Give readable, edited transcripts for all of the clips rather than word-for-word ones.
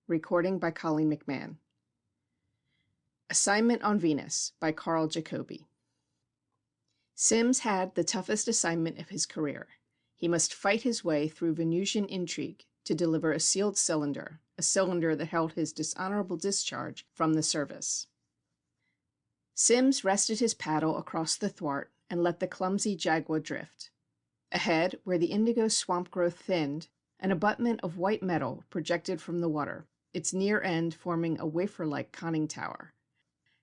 Recording by Colleen McMahon. Assignment on Venus by Carl Jacobi. Sims had the toughest assignment of his career. He must fight his way through Venusian intrigue to deliver a sealed cylinder, a cylinder that held his dishonorable discharge from the service. Sims rested his paddle across the thwart and let the clumsy Jaguar drift. Ahead, where the indigo swamp growth thinned, an abutment of white metal projected from the water, its near end forming a wafer-like conning tower.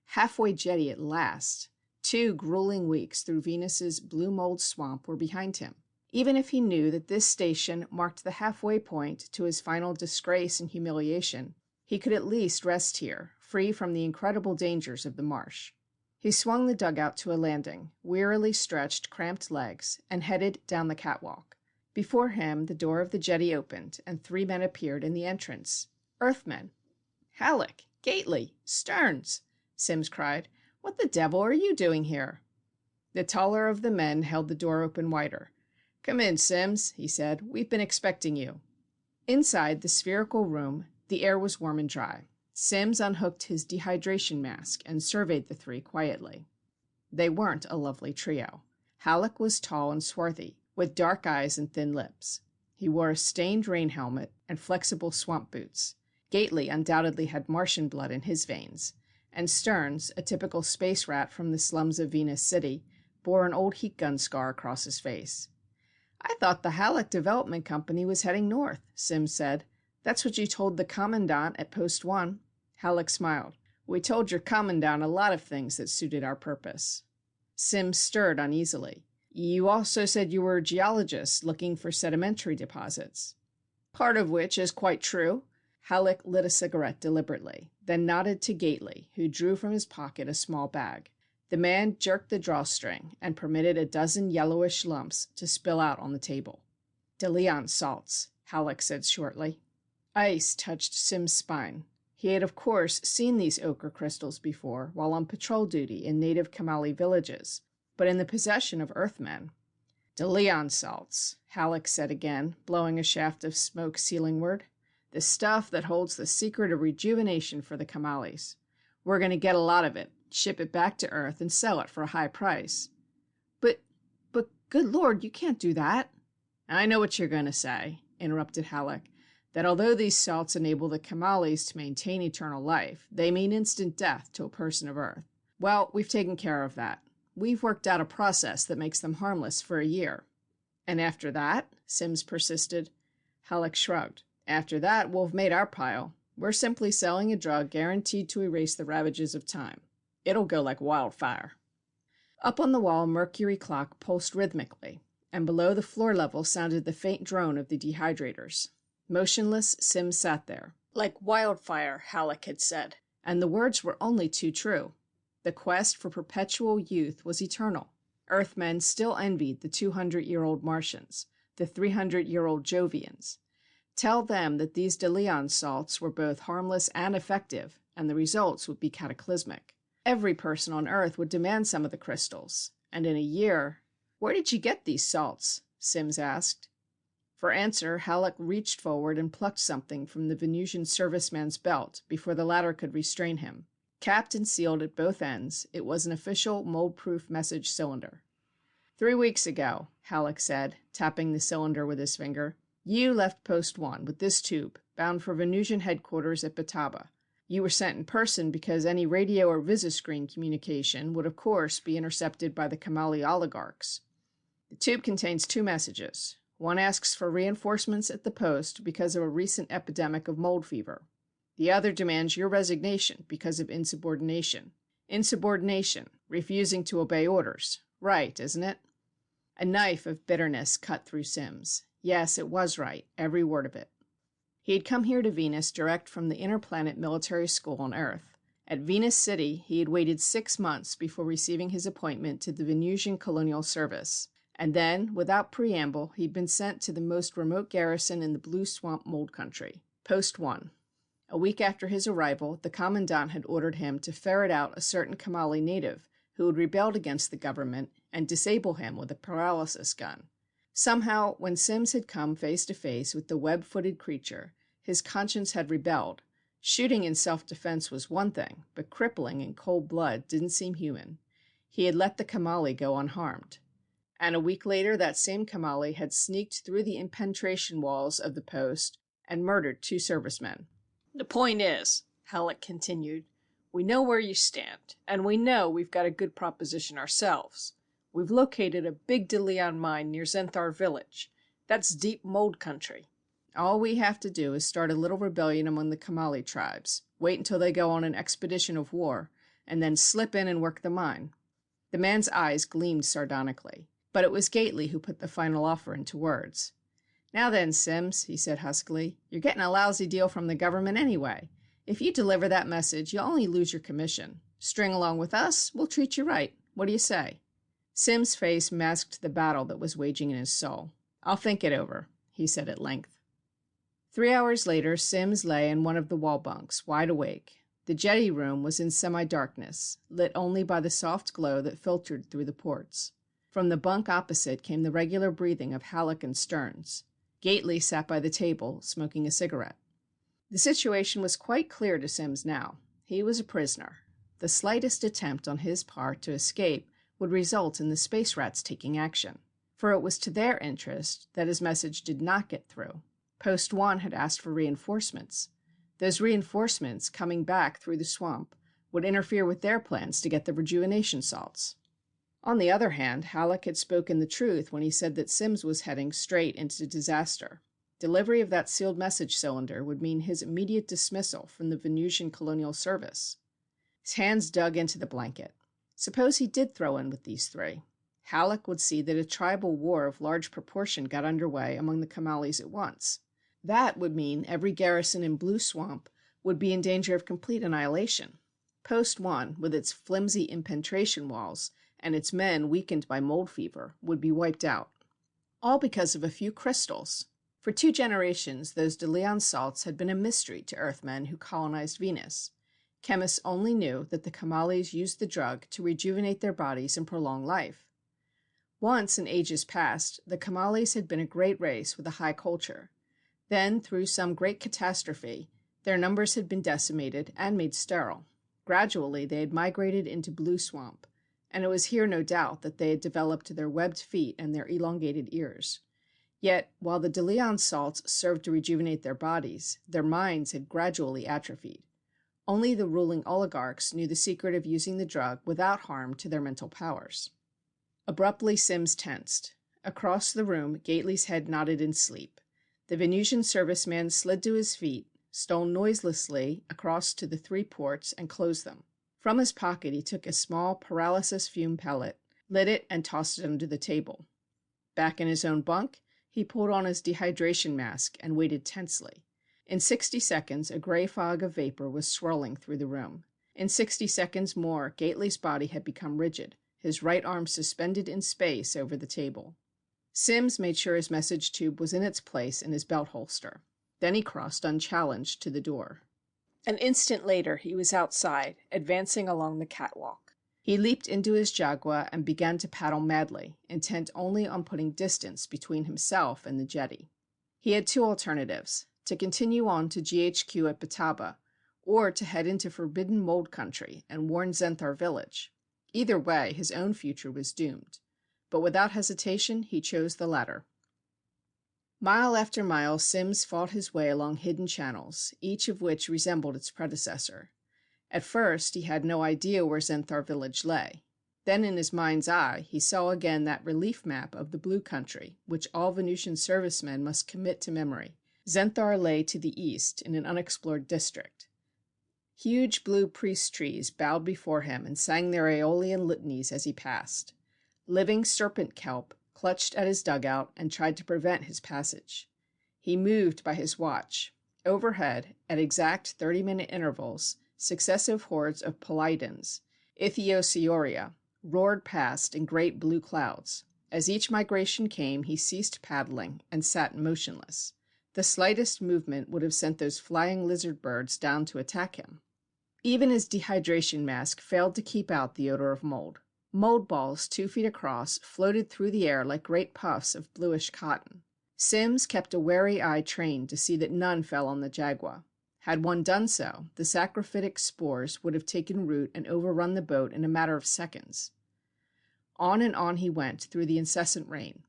Halfway jetty at last, 2 grueling weeks through Venus's blue mold swamp were behind him. Even if he knew that this station marked the halfway point to his final disgrace and humiliation, he could at least rest here, free from the incredible dangers of the marsh. He swung the dugout to a landing, wearily stretched cramped legs, and headed down the catwalk. Before him, the door of the jetty opened, and 3 men appeared in the entrance. Earthmen. "Halleck, Gately, Stearns!" Sims cried. "What the devil are you doing here?" The taller of the men held the door open wider. "Come in, Sims," he said. "We've been expecting you." Inside the spherical room, the air was warm and dry. Sims unhooked his dehydration mask and surveyed the 3 quietly. They weren't a lovely trio. Halleck was tall and swarthy, with dark eyes and thin lips. He wore a stained rain helmet and flexible swamp boots. Gately undoubtedly had Martian blood in his veins, and Stearns, a typical space rat from the slums of Venus City, bore an old heat gun scar across his face. "I thought the Halleck Development Company was heading north," Sims said. "That's what you told the commandant at Post 1. Halleck smiled. "We told your commandant a lot of things that suited our purpose." Sims stirred uneasily. "You also said you were geologists looking for sedimentary deposits." "Part of which is quite true." Halleck lit a cigarette deliberately, then nodded to Gately, who drew from his pocket a small bag. The man jerked the drawstring and permitted a dozen yellowish lumps to spill out on the table. "De Leon salts," Halleck said shortly. Ice touched Sim's spine. He had, of course, seen these ochre crystals before while on patrol duty in native Kamali villages, but in the possession of Earthmen. "De Leon salts," Halleck said again, blowing a shaft of smoke ceilingward. "The stuff that holds the secret of rejuvenation for the Kamalis. We're going to get a lot of it, ship it back to Earth, and sell it for a high price." But, good Lord, you can't do that." "I know what you're going to say," interrupted Halleck, "that although these salts enable the Kamalis to maintain eternal life, they mean instant death to a person of Earth. Well, we've taken care of that. We've worked out a process that makes them harmless for a year." "And after that?" Sims persisted. Halleck shrugged. "After that, we'll have made our pile. We're simply selling a drug guaranteed to erase the ravages of time. It'll go like wildfire." Up on the wall, Mercury clock pulsed rhythmically, and below the floor level sounded the faint drone of the dehydrators. Motionless, Sims sat there. Like wildfire, Halleck had said, and the words were only too true. The quest for perpetual youth was eternal. Earthmen still envied the 200-year-old Martians, the 300-year-old Jovians. Tell them that these De Leon salts were both harmless and effective, and the results would be cataclysmic. Every person on Earth would demand some of the crystals, and in a year— "Where did you get these salts?" Sims asked. For answer, Halleck reached forward and plucked something from the Venusian serviceman's belt before the latter could restrain him. Capped and sealed at both ends, it was an official mold-proof message cylinder. "3 weeks ago," Halleck said, tapping the cylinder with his finger, "you left Post 1 with this tube, bound for Venusian headquarters at Bataba. You were sent in person because any radio or visiscreen communication would, of course, be intercepted by the Kamali oligarchs. The tube contains 2 messages. One asks for reinforcements at the post because of a recent epidemic of mold fever. The other demands your resignation because of insubordination. Insubordination, refusing to obey orders. Right, isn't it?" A knife of bitterness cut through Sims. Yes, it was right, every word of it. He had come here to Venus direct from the interplanet military school on Earth. At Venus City, he had waited 6 months before receiving his appointment to the Venusian Colonial Service. And then, without preamble, he'd been sent to the most remote garrison in the Blue Swamp Mold Country, Post 1. A week after his arrival, the commandant had ordered him to ferret out a certain Kamali native who had rebelled against the government and disable him with a paralysis gun. Somehow, when Sims had come face to face with the web-footed creature, his conscience had rebelled, Shooting in self-defense was one thing, but crippling in cold blood didn't seem human. He had let the Kamali go unharmed. And a week later, that same Kamali had sneaked through the impenetration walls of the post and murdered 2 servicemen. "The point is," Halleck continued, "we know where you stand, and we know we've got a good proposition ourselves. We've located a big de Leon mine near Zenthar village. That's deep mold country. All we have to do is start a little rebellion among the Kamali tribes, wait until they go on an expedition of war, and then slip in and work the mine." The man's eyes gleamed sardonically, but it was Gately who put the final offer into words. "Now then, Sims," he said huskily, "you're getting a lousy deal from the government anyway. If you deliver that message, you'll only lose your commission. String along with us, we'll treat you right. What do you say?" Sims' face masked the battle that was waging in his soul. "I'll think it over," he said at length. 3 hours later, Sims lay in one of the wall bunks, wide awake. The jetty room was in semi-darkness, lit only by the soft glow that filtered through the ports. From the bunk opposite came the regular breathing of Halleck and Stearns. Gately sat by the table, smoking a cigarette. The situation was quite clear to Sims now. He was a prisoner. The slightest attempt on his part to escape would result in the space rats taking action. For it was to their interest that his message did not get through. Post 1 had asked for reinforcements. Those reinforcements, coming back through the swamp, would interfere with their plans to get the rejuvenation salts. On the other hand, Halleck had spoken the truth when he said that Sims was heading straight into disaster. Delivery of that sealed message cylinder would mean his immediate dismissal from the Venusian Colonial Service. His hands dug into the blanket. Suppose he did throw in with these 3. Halleck would see that a tribal war of large proportion got underway among the Kamalis at once. That would mean every garrison in Blue Swamp would be in danger of complete annihilation. Post 1, with its flimsy impenetration walls and its men weakened by mold fever, would be wiped out. All because of a few crystals. For 2 generations, those de Leon salts had been a mystery to Earthmen who colonized Venus. Chemists only knew that the Kamalis used the drug to rejuvenate their bodies and prolong life. Once, in ages past, the Kamalis had been a great race with a high culture. Then, through some great catastrophe, their numbers had been decimated and made sterile. Gradually, they had migrated into Blue Swamp, and it was here, no doubt, that they had developed their webbed feet and their elongated ears. Yet, while the de Leon salts served to rejuvenate their bodies, their minds had gradually atrophied. Only the ruling oligarchs knew the secret of using the drug without harm to their mental powers. Abruptly, Sims tensed. Across the room, Gately's head nodded in sleep. The Venusian serviceman slid to his feet, stole noiselessly across to the 3 ports, and closed them. From his pocket he took a small paralysis fume pellet, lit it, and tossed it under the table. Back in his own bunk, he pulled on his dehydration mask and waited tensely. In 60 seconds, a gray fog of vapor was swirling through the room. In 60 seconds more, Gately's body had become rigid, his right arm suspended in space over the table. Sims made sure his message tube was in its place in his belt holster. Then he crossed unchallenged to the door. An instant later, he was outside, advancing along the catwalk. He leaped into his Jaguar and began to paddle madly, intent only on putting distance between himself and the jetty. He had 2 alternatives: to continue on to GHQ at Bataba, or to head into Forbidden Mold Country and warn Zenthar village. Either way, his own future was doomed. But without hesitation, he chose the latter. Mile after mile, Sims fought his way along hidden channels, each of which resembled its predecessor. At first, he had no idea where Zenthar village lay. Then, in his mind's eye, he saw again that relief map of the Blue Country, which all Venusian servicemen must commit to memory. Zenthar lay to the east, in an unexplored district. Huge blue priest trees bowed before him and sang their Aeolian litanies as he passed. Living serpent kelp clutched at his dugout and tried to prevent his passage. He moved by his watch. Overhead, at exact 30-minute intervals, successive hordes of Polydons, Ethiosioria, roared past in great blue clouds. As each migration came, he ceased paddling and sat motionless. The slightest movement would have sent those flying lizard birds down to attack him. Even his dehydration mask failed to keep out the odor of mold. Mold balls 2 feet across floated through the air like great puffs of bluish cotton. Sims kept a wary eye trained to see that none fell on the Jaguar. Had one done so, the saprophytic spores would have taken root and overrun the boat in a matter of seconds. On and on he went through the incessant rain.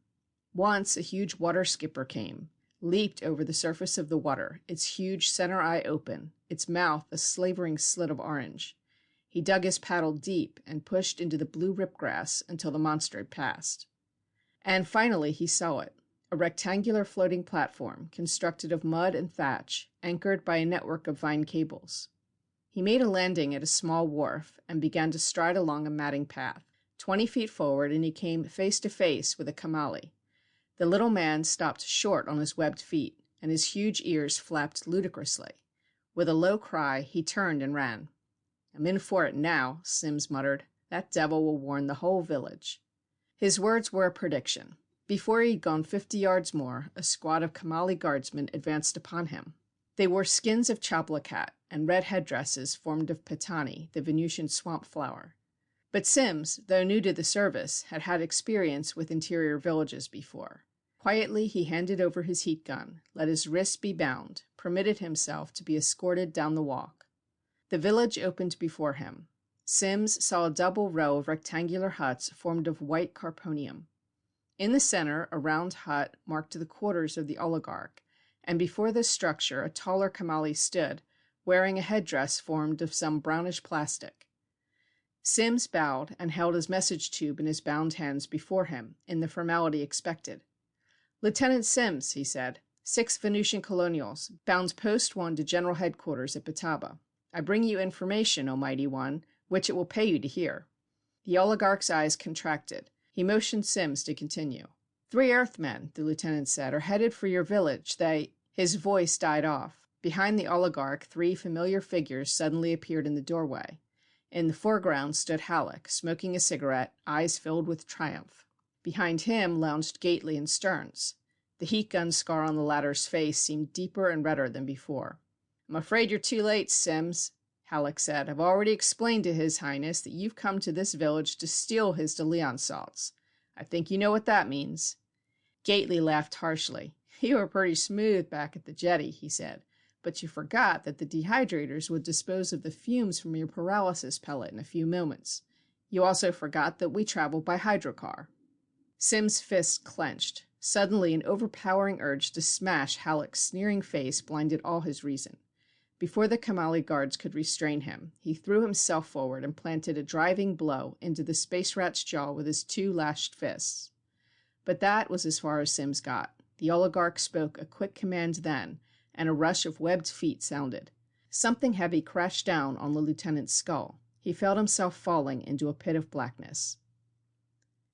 Once a huge water skipper came, leaped over the surface of the water, its huge center eye open, its mouth a slavering slit of orange. He dug his paddle deep and pushed into the blue ripgrass until the monster had passed. And finally he saw it, a rectangular floating platform constructed of mud and thatch, anchored by a network of vine cables. He made a landing at a small wharf and began to stride along a matting path. 20 feet forward, and he came face to face with a Kamali. The little man stopped short on his webbed feet, and his huge ears flapped ludicrously. With a low cry, he turned and ran. "I'm in for it now," Sims muttered. "That devil will warn the whole village." His words were a prediction. Before he had gone 50 yards more, a squad of Kamali guardsmen advanced upon him. They wore skins of chaplacat and red headdresses formed of patani, the Venusian swamp flower. But Sims, though new to the service, had had experience with interior villages before. Quietly he handed over his heat gun, let his wrists be bound, permitted himself to be escorted down the walk. The village opened before him. Sims saw a double row of rectangular huts formed of white carponium. In the center, a round hut marked the quarters of the oligarch, and before this structure a taller Kamali stood, wearing a headdress formed of some brownish plastic. Sims bowed and held his message tube in his bound hands before him, in the formality expected. "Lieutenant Sims," he said, "6 Venusian colonials, bound post 1 to General Headquarters at Bataba. I bring you information, O mighty one, which it will pay you to hear." The oligarch's eyes contracted. He motioned Sims to continue. "3 Earthmen," the lieutenant said, "are headed for your village. They—" His voice died off. Behind the oligarch, 3 familiar figures suddenly appeared in the doorway. In the foreground stood Halleck, smoking a cigarette, eyes filled with triumph. Behind him lounged Gately and Stearns. The heat gun scar on the latter's face seemed deeper and redder than before. "I'm afraid you're too late, Sims," Halleck said. "I've already explained to His Highness that you've come to this village to steal his de Leon salts. I think you know what that means." Gately laughed harshly. "You were pretty smooth back at the jetty," he said. "But you forgot that the dehydrators would dispose of the fumes from your paralysis pellet in a few moments. You also forgot that we travel by hydrocar." Sims' fists clenched. Suddenly, an overpowering urge to smash Halleck's sneering face blinded all his reason. Before the Kamali guards could restrain him, he threw himself forward and planted a driving blow into the space rat's jaw with his 2 lashed fists. But that was as far as Sims got. The oligarch spoke a quick command then, and a rush of webbed feet sounded. Something heavy crashed down on the lieutenant's skull. He felt himself falling into a pit of blackness.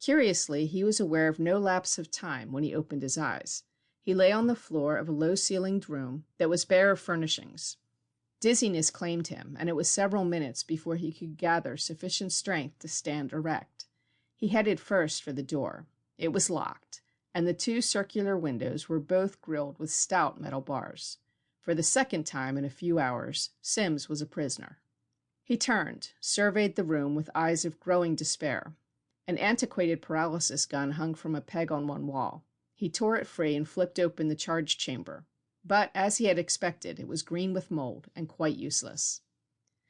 Curiously, he was aware of no lapse of time when he opened his eyes. He lay on the floor of a low-ceilinged room that was bare of furnishings. Dizziness claimed him, and it was several minutes before he could gather sufficient strength to stand erect. He headed first for the door. It was locked, and the 2 circular windows were both grilled with stout metal bars. For the second time in a few hours, Sims was a prisoner. He turned, surveyed the room with eyes of growing despair. An antiquated paralysis gun hung from a peg on one wall. He tore it free and flipped open the charge chamber. But, as he had expected, it was green with mold and quite useless.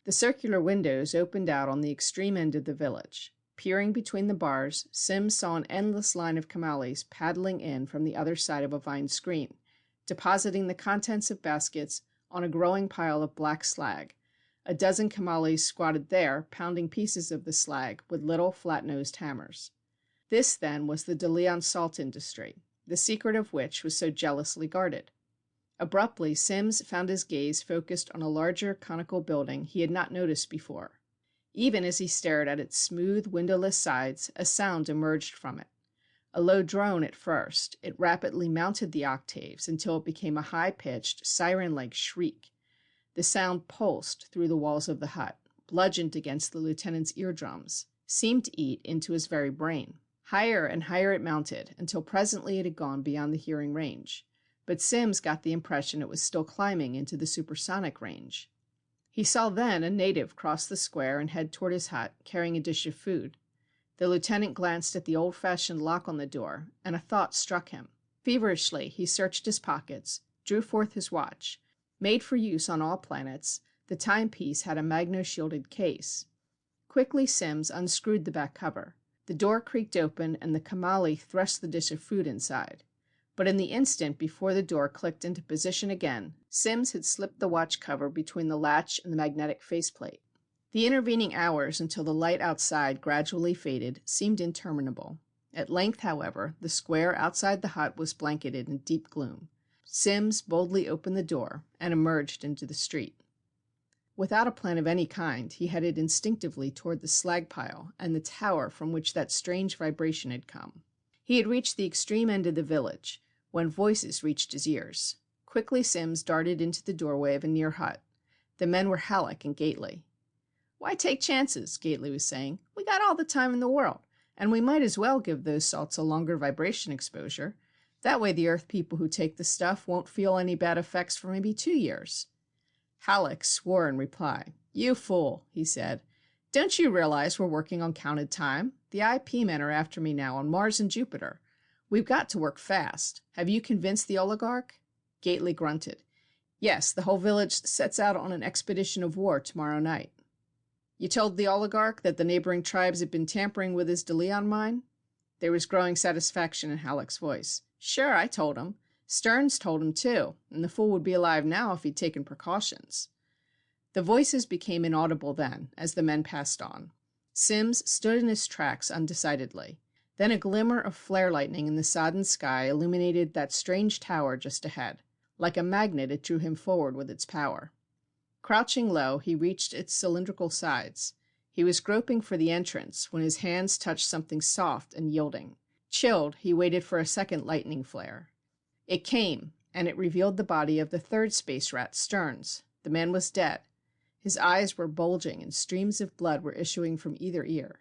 The circular windows opened out on the extreme end of the village. Peering between the bars, Sims saw an endless line of Kamalis paddling in from the other side of a vine screen, depositing the contents of baskets on a growing pile of black slag. A dozen Kamalis squatted there, pounding pieces of the slag with little flat-nosed hammers. This, then, was the de Leon salt industry, the secret of which was so jealously guarded. Abruptly, Sims found his gaze focused on a larger conical building he had not noticed before. Even as he stared at its smooth, windowless sides, a sound emerged from it. A low drone at first, it rapidly mounted the octaves until it became a high-pitched, siren-like shriek. The sound pulsed through the walls of the hut, bludgeoned against the lieutenant's eardrums, seemed to eat into his very brain. Higher and higher it mounted, until presently it had gone beyond the hearing range. But Sims got the impression it was still climbing into the supersonic range. He saw then a native cross the square and head toward his hut, carrying a dish of food. The lieutenant glanced at the old-fashioned lock on the door, and a thought struck him. Feverishly, he searched his pockets, drew forth his watch, Made for use on all planets, the timepiece had a magno-shielded case. Quickly, Sims unscrewed the back cover. The door creaked open, and the Kamali thrust the dish of food inside. But in the instant before the door clicked into position again, Sims had slipped the watch cover between the latch and the magnetic faceplate. The intervening hours until the light outside gradually faded seemed interminable. At length, however, the square outside the hut was blanketed in deep gloom. Sims boldly opened the door and emerged into the street. Without a plan of any kind, he headed instinctively toward the slag pile and the tower from which that strange vibration had come. He had reached the extreme end of the village when voices reached his ears. Quickly, Sims darted into the doorway of a near hut. The men were Halleck and Gately. "Why take chances?" Gately was saying. "We got all the time in the world, and we might as well give those salts a longer vibration exposure. That way the Earth people who take the stuff won't feel any bad effects for maybe 2 years. Halleck swore in reply. "You fool," he said. "Don't you realize we're working on counted time? The IP men are after me now on Mars and Jupiter. We've got to work fast. Have you convinced the oligarch?" Gately grunted. "Yes, the whole village sets out on an expedition of war tomorrow night." "You told the oligarch that the neighboring tribes had been tampering with his DeLeon mine?" There was growing satisfaction in Halleck's voice. "Sure, I told him. Stearns told him, too, and the fool would be alive now if he'd taken precautions." The voices became inaudible then, as the men passed on. Sims stood in his tracks undecidedly. Then a glimmer of flare lightning in the sodden sky illuminated that strange tower just ahead. Like a magnet, it drew him forward with its power. Crouching low, he reached its cylindrical sides. He was groping for the entrance when his hands touched something soft and yielding. Chilled, he waited for a second lightning flare. It came, and it revealed the body of the third space rat, Stearns. The man was dead. His eyes were bulging, and streams of blood were issuing from either ear.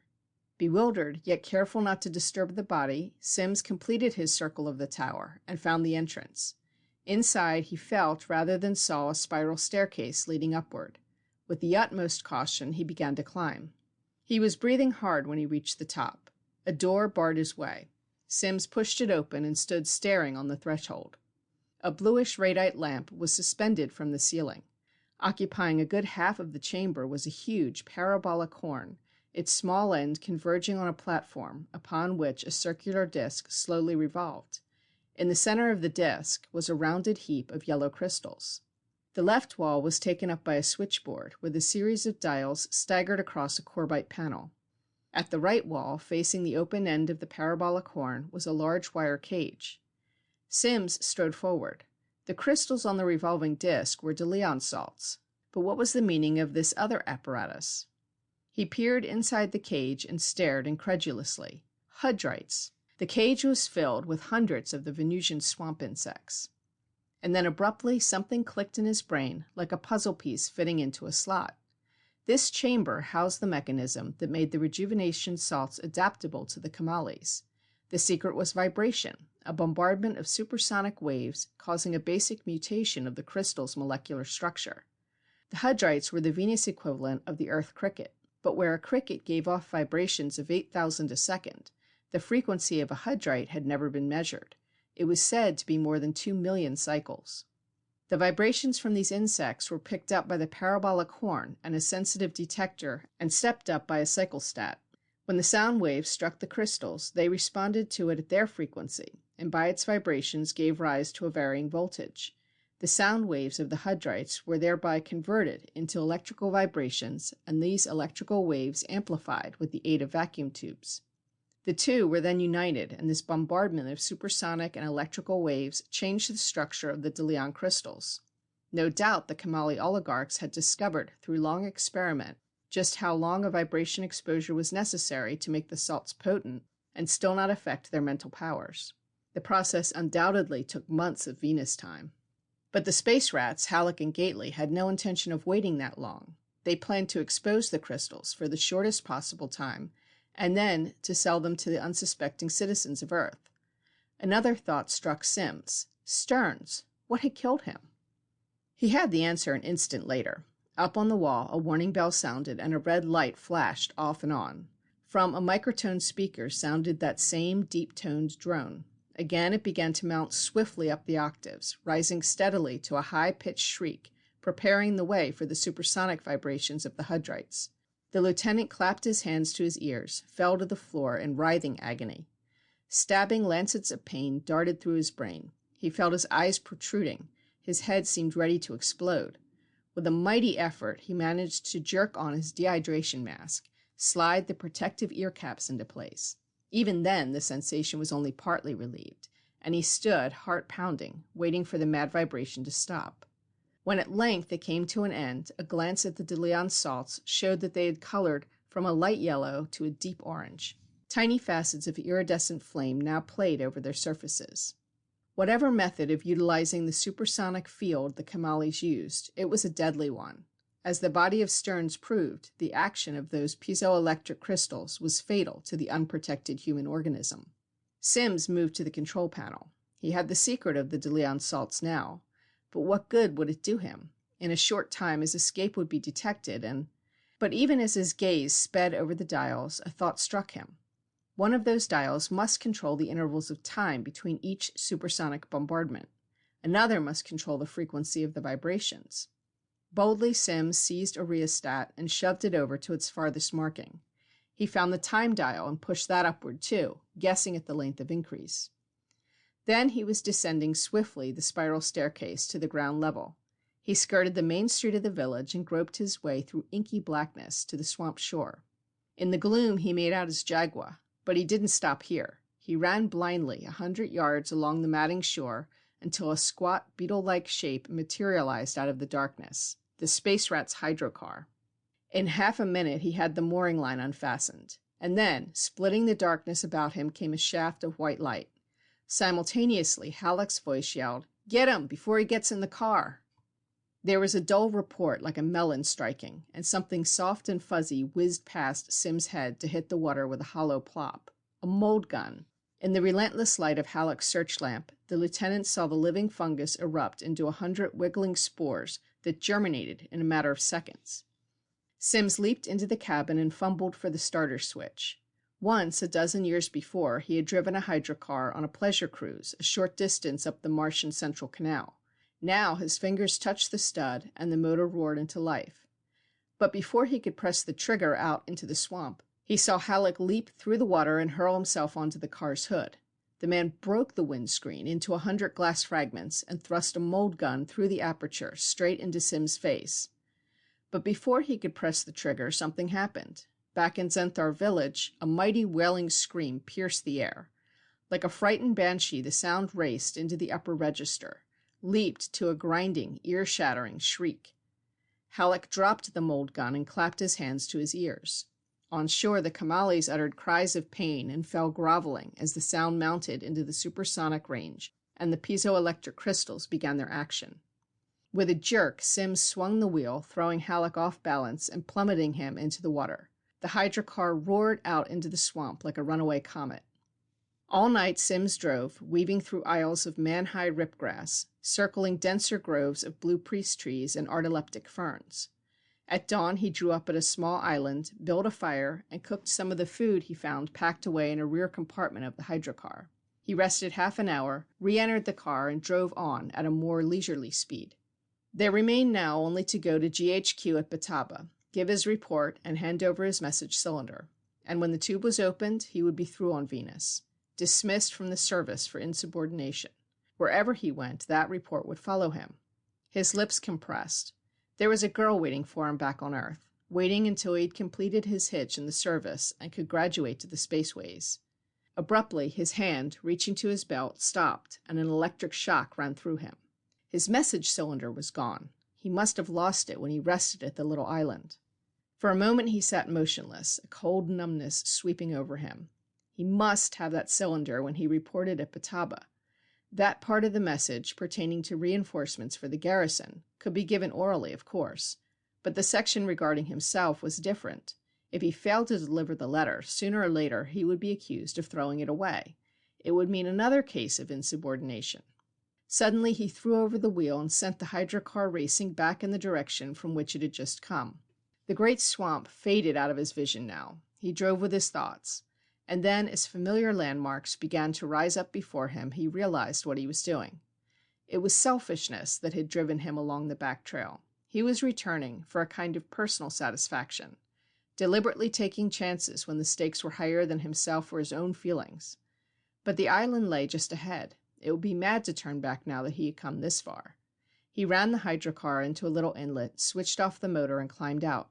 Bewildered, yet careful not to disturb the body, Sims completed his circle of the tower and found the entrance. Inside, he felt rather than saw a spiral staircase leading upward. With the utmost caution, he began to climb. He was breathing hard when he reached the top. A door barred his way. Sims pushed it open and stood staring on the threshold. A bluish radite lamp was suspended from the ceiling. Occupying a good half of the chamber was a huge parabolic horn, its small end converging on a platform upon which a circular disc slowly revolved. In the center of the disc was a rounded heap of yellow crystals. The left wall was taken up by a switchboard with a series of dials staggered across a corbite panel. At the right wall, facing the open end of the parabolic horn, was a large wire cage. Sims strode forward. The crystals on the revolving disc were DeLeon salts. But what was the meaning of this other apparatus? He peered inside the cage and stared incredulously. Hydrites. The cage was filled with hundreds of the Venusian swamp insects. And then abruptly something clicked in his brain, like a puzzle piece fitting into a slot. This chamber housed the mechanism that made the rejuvenation salts adaptable to the Kamalis. The secret was vibration, a bombardment of supersonic waves causing a basic mutation of the crystal's molecular structure. The hydrites were the Venus equivalent of the Earth cricket, but where a cricket gave off vibrations of 8,000 a second, the frequency of a hydrite had never been measured. It was said to be more than 2 million cycles. The vibrations from these insects were picked up by the parabolic horn and a sensitive detector and stepped up by a cyclostat. When the sound waves struck the crystals, they responded to it at their frequency, and by its vibrations gave rise to a varying voltage. The sound waves of the hydrites were thereby converted into electrical vibrations, and these electrical waves amplified with the aid of vacuum tubes. The two were then united, and this bombardment of supersonic and electrical waves changed the structure of the DeLeon crystals. No doubt the Kamali oligarchs had discovered through long experiment just how long a vibration exposure was necessary to make the salts potent and still not affect their mental powers. The process undoubtedly took months of Venus time. But the space rats, Halleck and Gately, had no intention of waiting that long. They planned to expose the crystals for the shortest possible time, and then to sell them to the unsuspecting citizens of Earth. Another thought struck Sims. Stearns. What had killed him? He had the answer an instant later. Up on the wall, a warning bell sounded, and a red light flashed off and on. From a microtone speaker sounded that same deep-toned drone. Again it began to mount swiftly up the octaves, rising steadily to a high-pitched shriek preparing the way for the supersonic vibrations of the Hudrites. The lieutenant clapped his hands to his ears, fell to the floor in writhing agony. Stabbing lancets of pain darted through his brain. He felt his eyes protruding. His head seemed ready to explode. With a mighty effort, he managed to jerk on his dehydration mask, slide the protective ear caps into place. Even then, the sensation was only partly relieved, and he stood, heart pounding, waiting for the mad vibration to stop. When at length it came to an end, a glance at the De Leon salts showed that they had colored from a light yellow to a deep orange. Tiny facets of iridescent flame now played over their surfaces. Whatever method of utilizing the supersonic field the Kamalis used, it was a deadly one. As the body of Stearns proved, the action of those piezoelectric crystals was fatal to the unprotected human organism. Sims moved to the control panel. He had the secret of the De Leon salts now. But what good would it do him? In a short time his escape would be detected, But even as his gaze sped over the dials, a thought struck him. One of those dials must control the intervals of time between each supersonic bombardment. Another must control the frequency of the vibrations. Boldly, Sims seized a rheostat and shoved it over to its farthest marking. He found the time dial and pushed that upward too, guessing at the length of increase. Then he was descending swiftly the spiral staircase to the ground level. He skirted the main street of the village and groped his way through inky blackness to the swamp shore. In the gloom he made out his jaguar, but he didn't stop here. He ran blindly 100 yards along the matting shore until a squat, beetle-like shape materialized out of the darkness, the Space Rat's hydrocar. In half a minute he had the mooring line unfastened, and then, splitting the darkness about him, came a shaft of white light. Simultaneously, Halleck's voice yelled, "Get him before he gets in the car!" There was a dull report like a melon striking, and something soft and fuzzy whizzed past Sim's head to hit the water with a hollow plop. A mold gun. In the relentless light of Halleck's search lamp, the lieutenant saw the living fungus erupt into 100 wiggling spores that germinated in a matter of seconds. Sims leaped into the cabin and fumbled for the starter switch. Once, a dozen years before, he had driven a hydrocar on a pleasure cruise a short distance up the Martian Central Canal. Now his fingers touched the stud, and the motor roared into life. But before he could press the trigger out into the swamp, he saw Halleck leap through the water and hurl himself onto the car's hood. The man broke the windscreen into 100 glass fragments and thrust a mold gun through the aperture straight into Sim's face. But before he could press the trigger, something happened. Back in Zenthar village, a mighty wailing scream pierced the air. Like a frightened banshee, the sound raced into the upper register, leaped to a grinding, ear-shattering shriek. Halleck dropped the mold gun and clapped his hands to his ears. On shore, the Kamalis uttered cries of pain and fell groveling as the sound mounted into the supersonic range, and the piezoelectric crystals began their action. With a jerk, Sims swung the wheel, throwing Halleck off balance and plummeting him into the water. The hydrocar roared out into the swamp like a runaway comet. All night Sims drove, weaving through aisles of man-high ripgrass, circling denser groves of blue priest trees and artileptic ferns. At dawn he drew up at a small island, built a fire, and cooked some of the food he found packed away in a rear compartment of the hydrocar. He rested half an hour, re-entered the car, and drove on at a more leisurely speed. There remained now only to go to GHQ at Bataba, give his report, and hand over his message cylinder. And when the tube was opened, he would be through on Venus, dismissed from the service for insubordination. Wherever he went, that report would follow him. His lips compressed. There was a girl waiting for him back on Earth, waiting until he'd completed his hitch in the service and could graduate to the spaceways. Abruptly, his hand, reaching to his belt, stopped, and an electric shock ran through him. His message cylinder was gone. He must have lost it when he rested at the little island. For a moment he sat motionless, a cold numbness sweeping over him. He must have that cylinder when he reported at Bataba. That part of the message, pertaining to reinforcements for the garrison, could be given orally, of course, but the section regarding himself was different. If he failed to deliver the letter, sooner or later he would be accused of throwing it away. It would mean another case of insubordination. Suddenly he threw over the wheel and sent the hydrocar racing back in the direction from which it had just come. The great swamp faded out of his vision now. He drove with his thoughts. And then, as familiar landmarks began to rise up before him, he realized what he was doing. It was selfishness that had driven him along the back trail. He was returning for a kind of personal satisfaction, deliberately taking chances when the stakes were higher than himself or his own feelings. But the island lay just ahead. It would be mad to turn back now that he had come this far. He ran the hydrocar into a little inlet, switched off the motor, and climbed out.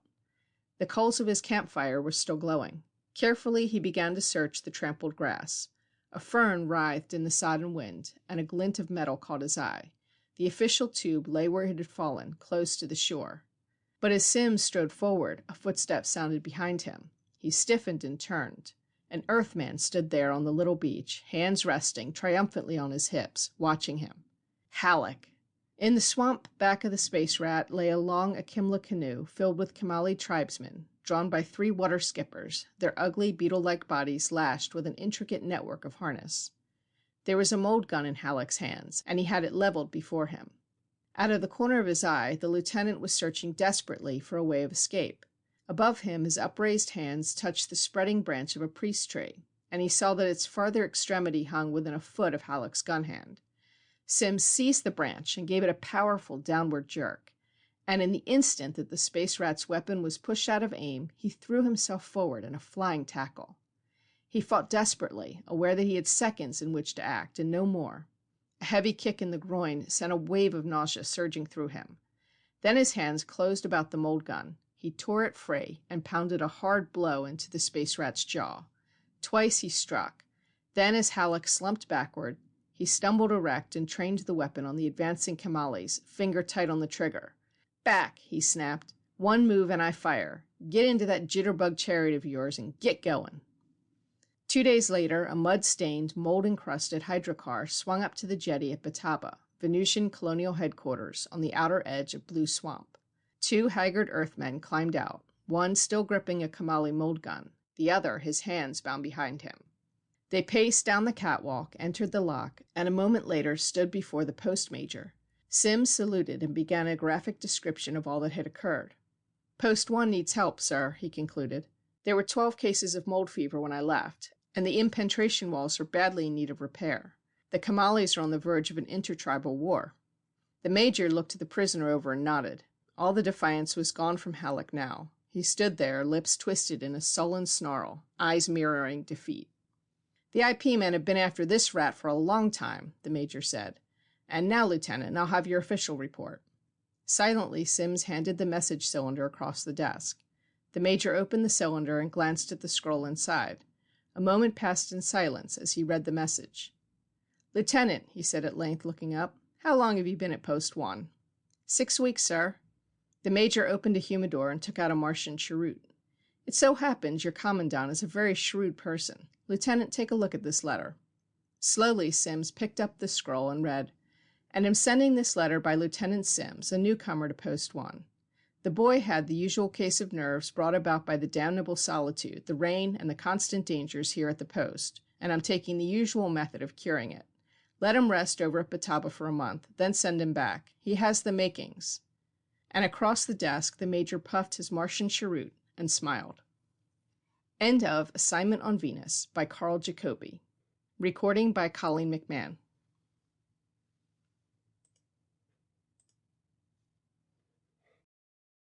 The coals of his campfire were still glowing. Carefully, he began to search the trampled grass. A fern writhed in the sodden wind, and a glint of metal caught his eye. The official tube lay where it had fallen, close to the shore. But as Sims strode forward, a footstep sounded behind him. He stiffened and turned. An Earthman stood there on the little beach, hands resting triumphantly on his hips, watching him. Halleck. In the swamp back of the Space Rat lay a long Akimla canoe filled with Kamali tribesmen, drawn by 3 water skippers, their ugly beetle-like bodies lashed with an intricate network of harness. There was a mold gun in Halleck's hands, and he had it leveled before him. Out of the corner of his eye, the lieutenant was searching desperately for a way of escape. Above him, his upraised hands touched the spreading branch of a priest tree, and he saw that its farther extremity hung within a foot of Halleck's gun hand. Sims seized the branch and gave it a powerful downward jerk, and in the instant that the Space Rat's weapon was pushed out of aim, he threw himself forward in a flying tackle. He fought desperately, aware that he had seconds in which to act, and no more. A heavy kick in the groin sent a wave of nausea surging through him. Then his hands closed about the mold gun. He tore it free and pounded a hard blow into the Space Rat's jaw. Twice he struck. Then, as Halleck slumped backward, he stumbled erect and trained the weapon on the advancing Kamalis, finger tight on the trigger. "Back," he snapped. "One move and I fire. Get into that jitterbug chariot of yours and get going." 2 days later, a mud-stained, mold-encrusted hydrocar swung up to the jetty at Bataba, Venusian colonial headquarters on the outer edge of Blue Swamp. 2 haggard Earthmen climbed out, one still gripping a Kamali mold gun, the other his hands bound behind him. They paced down the catwalk, entered the lock, and a moment later stood before the post major. Sims saluted and began a graphic description of all that had occurred. "Post 1 needs help, sir," he concluded. "There were 12 cases of mold fever when I left, and the impentration walls are badly in need of repair. The Kamalis are on the verge of an intertribal war." The major looked the prisoner over and nodded. All the defiance was gone from Halleck now. He stood there, lips twisted in a sullen snarl, eyes mirroring defeat. "The IP men have been after this rat for a long time," the major said. "And now, Lieutenant, I'll have your official report." Silently, Sims handed the message cylinder across the desk. The major opened the cylinder and glanced at the scroll inside. A moment passed in silence as he read the message. "Lieutenant," he said at length, looking up, "how long have you been at Post 1? "6 weeks, sir." The major opened a humidor and took out a Martian cheroot. "It so happens your commandant is a very shrewd person. Lieutenant, take a look at this letter." Slowly, Sims picked up the scroll and read, "And am sending this letter by Lieutenant Sims, a newcomer to Post 1. The boy had the usual case of nerves brought about by the damnable solitude, the rain, and the constant dangers here at the post, and I'm taking the usual method of curing it. Let him rest over at Bataba for a month, then send him back. He has the makings." And across the desk, the major puffed his Martian cheroot and smiled. End of Assignment on Venus by Carl Jacobi. Recording by Colleen McMahon.